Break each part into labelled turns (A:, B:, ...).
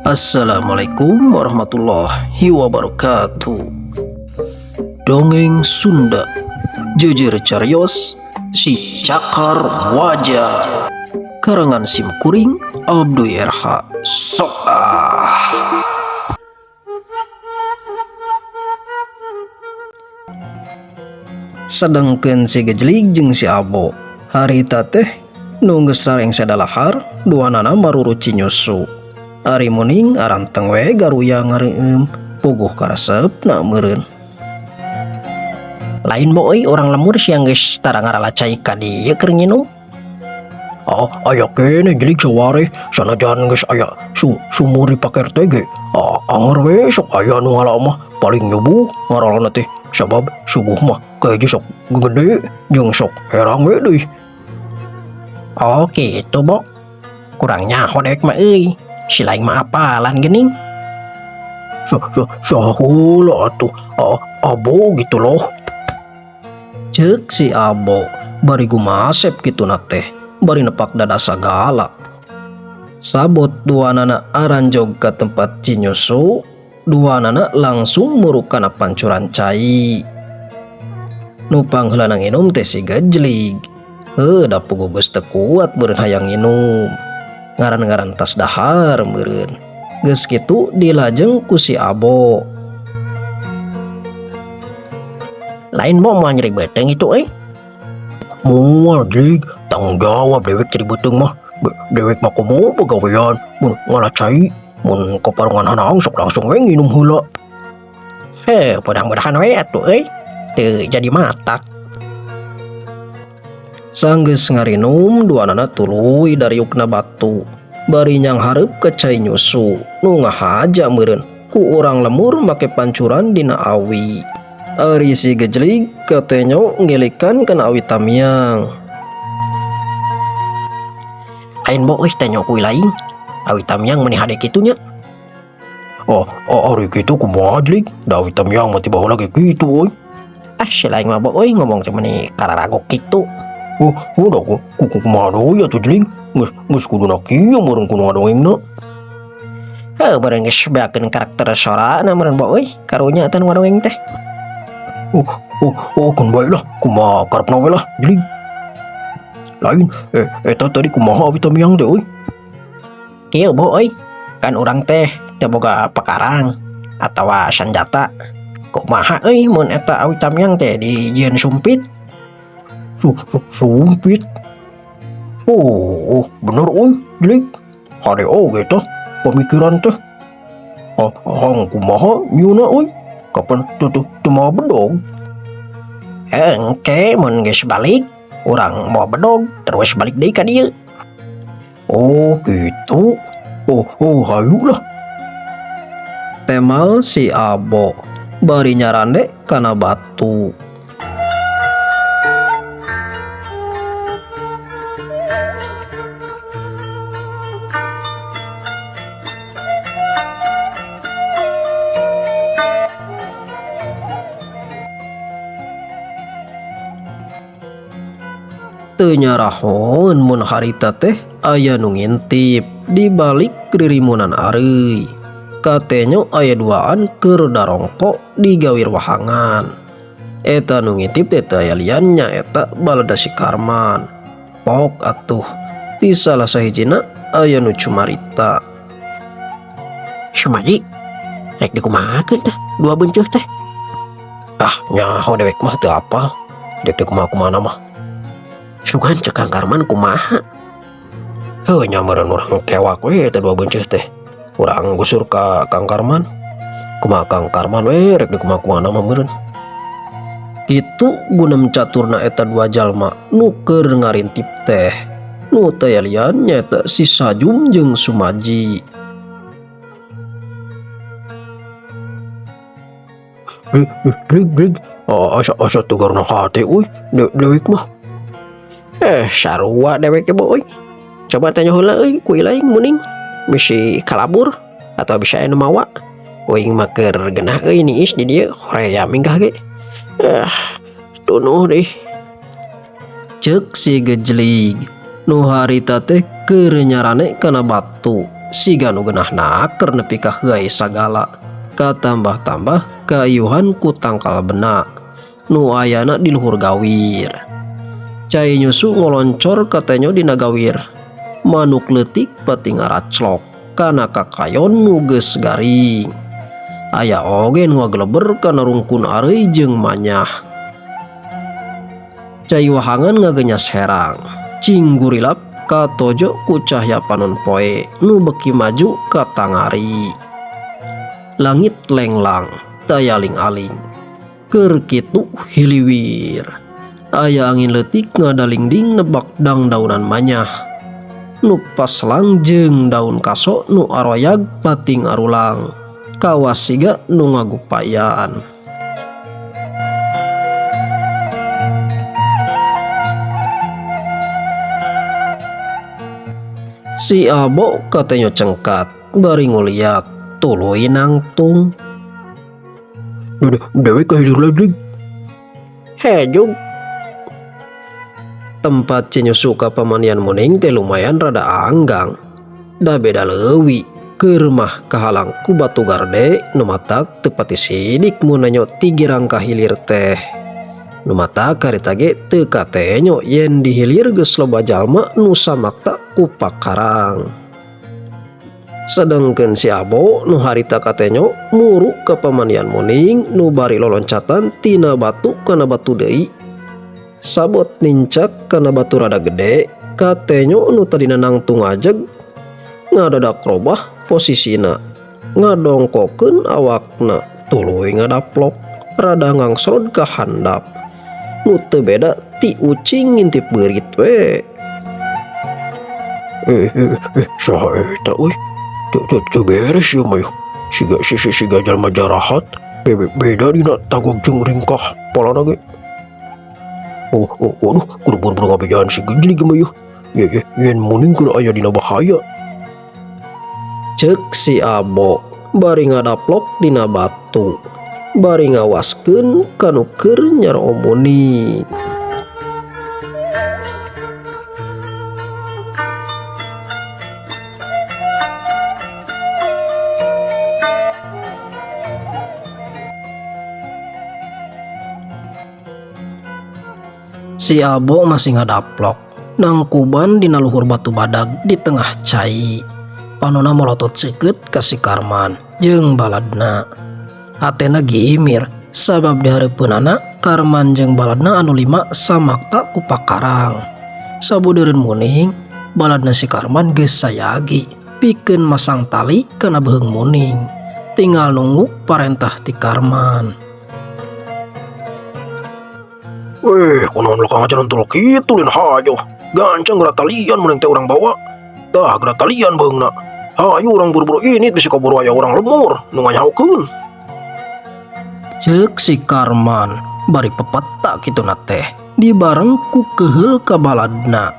A: Assalamualaikum warahmatullahi wabarakatuh. Dongeng Sunda Jejer Carios Si Cakar Wajah, karangan Sim Kuring Abdul RH Soah. Sedangkan si Gejlig jeung si Abo harita teh nunggeus sareng sadalahar duanana maruruci nyusu. Ari muning aranteng we garuya ngareueum puguh karesepna meureun. Lain boy orang lemur siang geus tara ngaralacai ka dieu keur nginum. Aya kene Jelig saware sanajan geus aya sumur dipake teh ge. Anger we sok aya nu ngala mah paling nyubuh ngaralana teh sabab subuh mah kaeju sok gede jeung sok herang we deui. Oh kitu Bo. Kurang nyaho dewek mah euy. Si lain mah apalan geuning. Saheula atuh. Abo gitu loh. Ceuk si Abo bari gumasep kituna teh bari nepak dada sagala. Sabot duanana aranjog ka tempat cinyusu, duanana langsung murukana pancuran cai. Nu pangheula nginum teh si Gejlig. Da puguh geus teu kuat beureun hayang nginum. Ngaran-ngaran tas dahar meureun. Geus kitu dilajeng ku si Abo. Lain Bo moal nyeri beteng itu Moal Jlig, tanggung jawab dewek jadi beteng mah. Dewek mah komo pagawean mun ngalacai, mun kaparongan hanang sok langsung we nginum heula. Mudah-mudahan we atuh teu jadi matak. Sanggeus ngarinum duanana tuluy dariukna batu. Bari nyang hareup ke cai nyusu nu ngahaja meureun ku urang lemur make pancuran dina awi. Ari si Gejlig katenyo ngelikan kana awi tamiang. Lain Bo tenyo kuy lain. Awi tamiang meuni hade kitu nya. Ari kitu kumaha Jlig? Da awi tamiang mah tiba heula ge kitu si lain mah Bo ngomong teh meuni kararagok kitu. Udah kuku kumaha deui atuh Jlig. Geus kuduna kieu meureun kudu ngadongengna. Bareng geus beakeun karakter sorana meureun Bo karunya atan ngadongeng teh. Kun bae lah kumaha karepna we lah Jlig. Lain eta tadi kumaha awi tamiang teh Kieu Bo kan urang teh teu boga pakarang atawa sanjata. Kumaha mun eta awi tamiang teh dijieun sumpit? Sumpit. Bener Jlig. Hade oge tah pamikiran teh. Hang kumaha nyieunna kapan teu moal bedog? Engke mun geus balik urang moal bedog terus balik deui ka dieu. Gitu. Hayu lah. Temal si Abo bari nyarande kana batu. Teu nyarahon mun harita teh aya nu ngintip di balik ririmunan areuy. Katenyo aya duaan keur darongko di gawir wahangan. Eta nu ngintip teh teu aya liannya eta baleda si Karman. Pok atuh ti salah sahijina aya nu cumarita. Sumaji rek dikumahakeun tah dua beuncuh teh. Nyaho dewek mah teu apal. Dek kumaha-kumana mah. Sugan cek Kang Karman kumaha? Nya meureun urang tewak we eta dua beuncuh teh. Urang gusur ka Kang Karman. Kumaha Kang Karman we rek dikumaha-kumana mah meureun. Kitu gunem caturna eta dua jalma nu keur ngarintip teh. Nu teu aya lian nyaeta si Sajum jeung Sumaji. Jlig. Asa tegarna hate dewek mah. Sarua dewek Bo Coba tanya heula ku ilaing muning bisi kalabur atau bisa anu mawa. Uing mah keur genah niis di dieu hoream minggah ge. Tunuh deh. Ceuk si Gejlig nu harita teh keur nyarane kana batu siga nu geunahna keur nepi ka heuai sagala, katambah-tambah kaayuhan ku tangkal bena nu ayana di luhur gawir. Cai nyusu ngoloncor katanya dina gawir, manuk leutik pati ngaraclok kana kakayon nu geus garing. Aya oge nu ngagleber kana rungkun areuy jeung manyah. Cai wahangan ngagenyas herang, cing gurilap katojo ku cahya panon poe nu beki maju ka tangari. Langit lenglang tayaling-aling, keur kitu hiliwir. Aya angin leutik ngadalingding nebak dangdaunan manyah, nu paslang jeung daun kaso nu aroyag pati ngarulang, kawas siga nu ngagupayan. Si Abo katanya cengkat bari nguliat tuluy nangtung. Dewe kahilir lagi. Hejug. Tempat cinyusu ka pamanian muning teh lumayan rada anggang. Da beda leuwih keur mah kahalang ku batu garde nu matak teu pati sidik mun nanyo tigirang kahilir teh. Nu matak kareta ge teu katenyo yen dihilir geus loba jalma nu samakta ku pakarang. Sedengkeun si Abo nu harita katenyo muru ka pamanian muning nu bari loloncatan tina batu kana batu deui. Sabot nincak kana batu rada gede, katenyo nu tadina nangtung ajeg ngadadak robah posisina, ngadongkokeun awakna tuluy ngadaplok rada ngangsrod ka handap. Nu teu beda ti ucing ngintip beurit we. Saha eta euy? Teu beres ieu mah. Siga jalma jarahat, beda dina tagog jeung ringkah polana ge. Waduh, kudu buru-buru ngabejaan si gejli ge mah yeuh. Yen muning kudu aya dina bahaya. Ceuk si Abo bari ngadaplok dina batu, bari ngawaskeun kanu keur nyaro muning. Si Abo masih ngadaplok nangkuban dina luhur batu badag di tengah cai. Panona molotot seukeut ka si Karman jeung baladna. Hatena giimir sabab di hareupeunana Karman jeung baladna anu 5 samakta ku pakarang. Sabudeureun muning baladna si Karman geus sayagi pikeun masang tali kana beheung muning. Tinggal nunggu parentah ti Karman.
B: Weh, kunaon lokang aja nonton kitu lin hayo. Gancang gerak talian mun teh urang bawa. Tah gerak talian beungna. Hayu urang buru-buru ini bisi kaburu aya urang lemur nu nganyahokeun.
A: Ceuk si Karman bari pepeta kituna teh dibareng ku keheul ka baladna.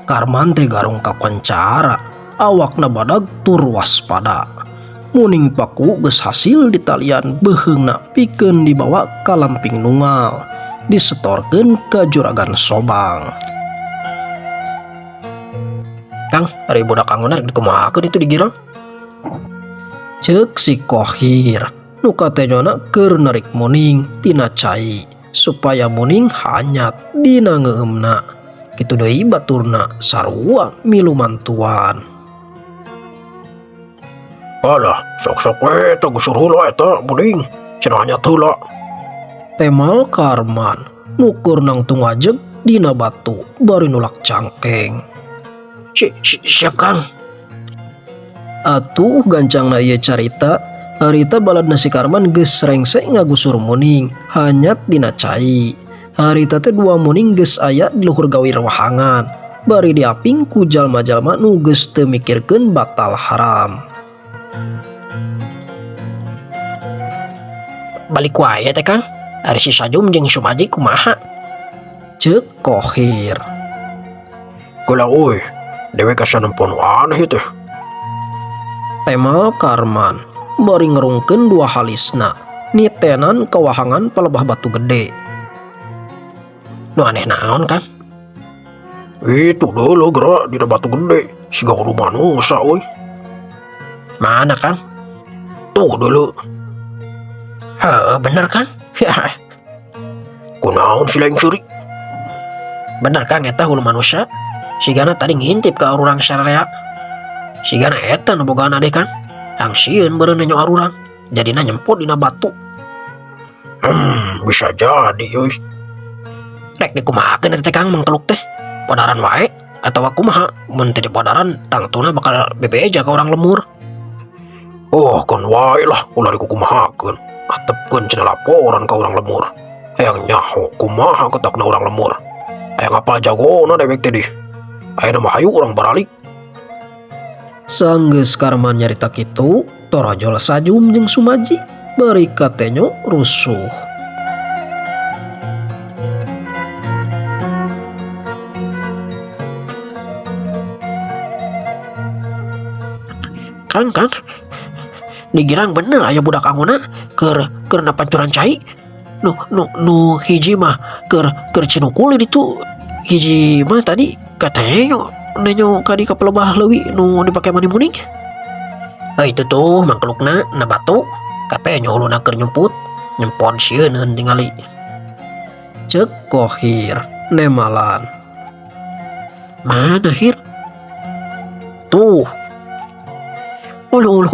A: Karman teh garung kakoncara, awakna badag tur waspada. Muning paku geus hasil ditalian beheungna pikeun dibawa ka lamping nunggal, disetorkeun ke juragan Sobang.
B: Kang, ari budak kanguna rek dikumahakeun itu digirang.
A: Ceuk si Kohir nu katanyona keur narik muning tina cai supaya muning hanyat dina ngeueumna. Kitu deui baturna sarua milu mantuan.
B: Alah, sok-sok we eta geus heula eta muning, cenah hanyat heula.
A: Temal Karman nukur nangtung ajeg dina batu bari nulak cangkeng.
B: Siap Kang.
A: Atuh gancangna ieu carita, harita baladna si Karman geus rengsek ngagusur muning hanyat dina cai. Harita teh 2 muning geus aya di luhur gawir wahangan, bari diaping ku jalma-jalma nu geus teu mikirkeun batal haram.
B: Balik wae teh Kang. Ari si Sajum jeung Sumaji kumaha?
A: Ceuk Kohir.
B: Kula euy, dewe kasanempon aneh teh.
A: Temal Karman bari ngerungkeun 2 halisna nitenan ka wahangan palebah batu gede.
B: Nu aneh naon Kang? Itu deuleu geura dina batu gede, siga kudu manusa euy.
A: Mana Kang?
B: Tuh dulu,
A: Bener Kang?
B: kunaon si laing suri?
A: Bener Kang eta hulu manusia. Sigana tadi ngintip ke urang syarea. Sigana eta nu bogaan adeh Kang. Langsieun beureun nyo arurang. Jadina nyempot dina batu.
B: Bisa jadi euy.
A: Rek dikumahakeun eta teh Kang mangkeluk teh. Padaran wae atawa kumaha? Mun teu dipadaran tangtuna bakal bebeja ka urang lemur.
B: Oh, kan wae lah ulah dikukumahakeun. Atepkeun cenah laporan ka urang lemur. Hayang nyaho kumaha ketakna urang lemur. Hayang apal jagona dewek teh di. Ayeuna mah hayu urang baralik.
A: Sanggeus Karman nyarita kitu, torojol Sajum jeung Sumaji bari katenyo rusuh. Kang, digirang bener aya budak anggona keur pancuran cai. Nu hiji mah keur cinukul itu hiji mah tadi katanya nenyo kadi ka pelebah leuwih nu dipake mani-muning. Itu tuh mangkelukna na batu katanya uluna keur nyempot sieun tingali. Cek Kohir nemalan. Mana Hir? Tuh. Ulu.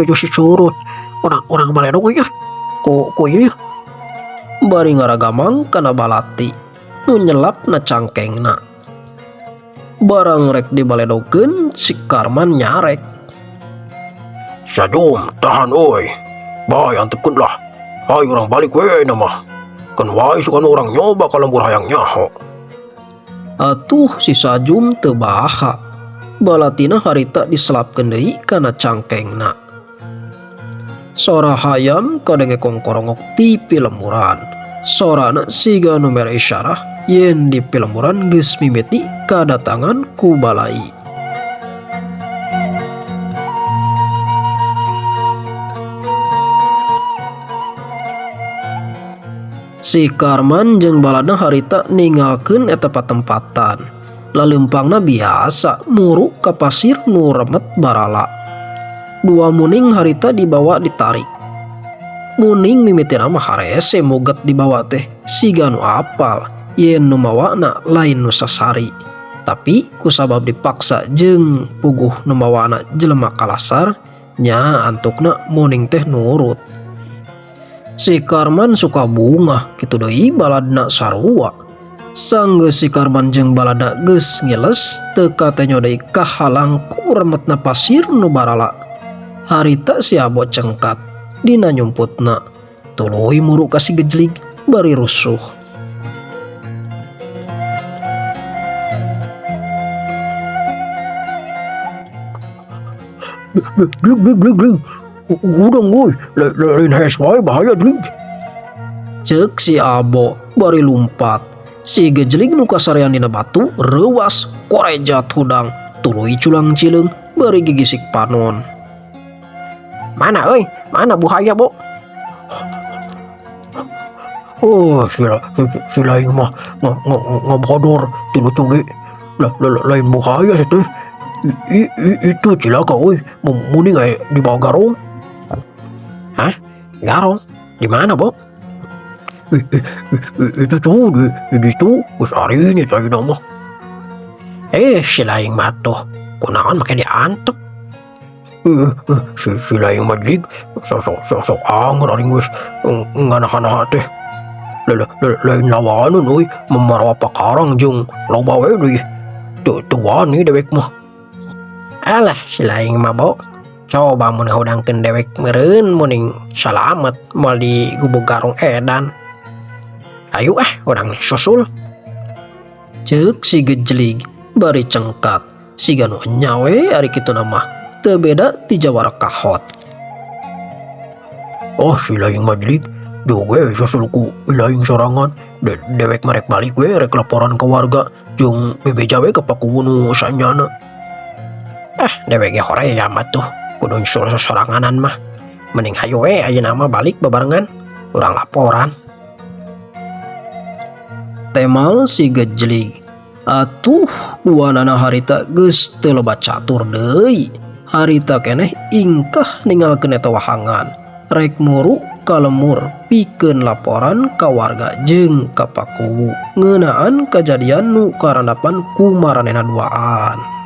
A: Itu si curut. Orang baledog ya. Ko ieu. Bari ngaragamang kana balati. Nu nyelap na cangkengna. Barang rek dibaledogkeun si Karman nyarek.
B: Sajum, tahan oi. Bae antepkeun lah. Hayu urang balik we na mah. Kan wae sukan urang nyoba ka lembur hayang nyaho.
A: Atuh si Sajum teu baha. Balatina harita diselapkeun deui kana cangkengna. Sora hayam kadenge kongkorongok ti pilemuran. Sorana siga nu mere isyarah yen di pilemuran geus mimiti kadatangan ku balai. Si Karman jeung balada harita ninggalkeun eta patempatan. Laleumpangna biasa muru ka pasir nu remet barala. Dua muning harita dibawa ditarik. Muning mimitina mah harese moget dibawa teh siga nu apal yen nu mawana lain nu sasari. Tapi kusabab dipaksa jeung puguh nu mawana jelema kalasar nya antukna muning teh nurut. Si Karman suka bunga kitu deui baladna sarua. Sanggeus si Karman jeung balada geus ngiles teu katenyo deui kahalang ku remetna pasir nu barala. Harita si Abo cengkat dina nyumputna. Tuluy muru ka si Gejlig bari rusuh.
B: Glig. Udang woi, lain hes wae bahaya Glig.
A: Cek si Abo bari lumpat. Si Gejlig nu kasarean dina batu reuwas korejat hudang tuluy culang cileung bari gigisik panon. Mana euy? Mana buhaya, Bo?
B: Oh, si lain mah ngabodor ti lucu ge. Lain buhaya sih teh. Itu cilaka woi, muning aya di bawah garong.
A: Hah? Garong? Di mana, Bo?
B: Itu tuh di situ geus ari nya cai mah.
A: Si laing mah tuh kunaon make diantep.
B: Si laing mah Glig sok anger ari geus nganahan teh. Lain lawanan euy memarawa pakarang jeung loba we deui. Teu wani dewek mah.
A: Alah si laing mah, Bo. Coba mun hudangkeun dewek meureun muning salamet moal di gubuk garong edan. Ayo urang susul. Ceuk si Gejlig bari cengkat. Siga nu nyawe ari kitu mah teu beda ti jawara kahot.
B: Oh si laing mah Glig, juga susul ku laing sorangan. Dewek marek balik we rek laporan ke warga jeung bebeja we ka pakuwu nu sanyana.
A: Dewek ge hore amat tuh. Kudu nyusul soranganan mah. Mending hayu we ayeuna mah balik bebarengan. Urang laporan. Temal si Gejlig. Atuh duanana harita geus teu loba catur deui. harita keneh ingkah ninggalkeun eta wahangan rek muru ka lemur pikeun laporan ka warga jeung ka pakuwu ngeunaan kajadian nu karandapan ku maranehna duaan.